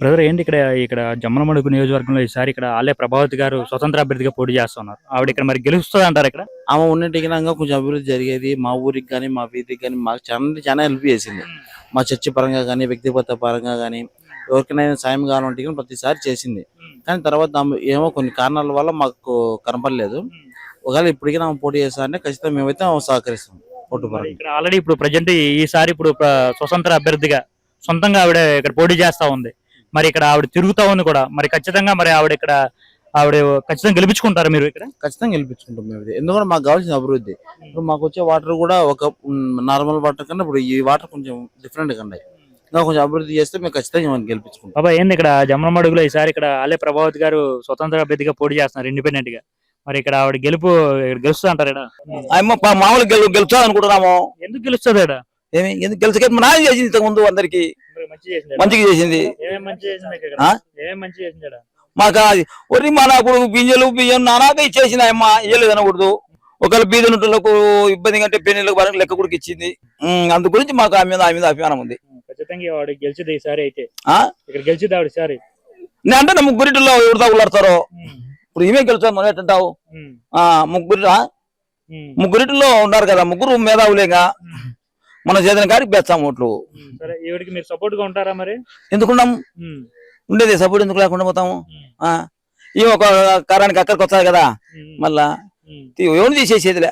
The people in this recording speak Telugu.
బ్రదర్ ఏంటి ఇక్కడ ఇక్కడ జమ్మలమడుగు నియోజకవర్గంలో ఈసారి ఇక్కడ ఆలే ప్రభావతి గారు స్వతంత్ర అభ్యర్థిగా పోటీ చేస్తున్నారు. ఆవిడ ఇక్కడ మరి గెలుస్తుంది అంటారు ఇక్కడ? ఆమె ఉన్నట్టుగా కొంచెం అభివృద్ధి జరిగేది. మా ఊరికి కానీ మా వీధికి కానీ మాకు చాలా హెల్ప్ చేసింది. మా చర్చి పరంగా కానీ వ్యక్తిగత పరంగా కానీ ఎవరికైనా సాయం కావాలంటే కానీ ప్రతిసారి చేసింది. కానీ తర్వాత ఏమో కొన్ని కారణాల వల్ల మాకు కనపడలేదు. ఒకవేళ ఇప్పటికీ ఆమె పోటీ చేస్తా అంటే ఖచ్చితంగా మేమైతే సహకరిస్తాం. ఇక్కడ ఆల్రెడీ ఇప్పుడు ప్రజెంట్ ఈసారి ఇప్పుడు స్వతంత్ర అభ్యర్థిగా సొంతంగా ఆవిడ ఇక్కడ పోటీ చేస్తా ఉంది. మరి ఇక్కడ ఆవిడ తిరుగుతా ఉంది కూడా. మరి ఖచ్చితంగా మరి ఆవిడ ఖచ్చితంగా గెలిపించుకుంటారు మీరు ఇక్కడ? ఖచ్చితంగా గెలిపించుకుంటాం మేము. ఎందుకంటే మాకు కావాల్సిన అభివృద్ధి. ఇప్పుడు మాకు వచ్చే వాటర్ కూడా ఒక నార్మల్ వాటర్ కన్నా ఇప్పుడు ఈ వాటర్ కొంచెం డిఫరెంట్ గా ఉన్నాయి. ఇంకా కొంచెం అభివృద్ధి చేస్తే మేము ఖచ్చితంగా గెలిపించుకుంటాం. బాబా ఏంది ఇక్కడ జమ్మలమడుగులో ఈసారి ఇక్కడ ఆలే ప్రభావతి గారు స్వతంత్ర అభ్యర్థిగా పోటీ చేస్తున్నారు ఇండిపెండెంట్ గా. మరి ఇక్కడ ఆవిడ గెలుస్తుంది అంటారా? మామూలు గెలుస్తా అనుకుంటున్నాము. ఎందుకు గెలుస్తుంది? ఎందుకు గెలిచే నాది చేసింది ఇంతకు ముందు అందరికి మంచిగా చేసింది. మాకు ఒరి మనకు బియ్యం నానాక ఇచ్చేసింది. అమ్మ ఇయ్యలేదు అనకూడదు. ఒకవేళ బీద నుంటులకు ఇబ్బంది కంటే పెళ్లిళ్ళకు వరకు లెక్క కూడా ఇచ్చింది. అందు గురించి మాకు ఆమె మీద అభిమానం ఉంది. గెలిచింది ఈసారి అయితే ఇక్కడ గెలిచింది ఆవిడ ఈసారి. నేను అంటే ముగ్గురిలో ఎవరితో ఉల్లాడతారో ఇప్పుడు ఈమె గెలుస్తాను మనం ఎట్టంటావు? ముగ్గురిలో ఉన్నారు కదా, ముగ్గురు మేధావులేగా మన చేతన కాడికి పెంచాం ఓట్లు. మీరు సపోర్ట్ గా ఉంటారా? మరి ఎందుకున్నాం? ఉండేది సపోర్ట్ ఎందుకు లేకుండా పోతాము? ఈ ఒక కారానికి అక్కడికి వస్తాయి కదా, మళ్ళా ఎవరు తీసేసేదిలే.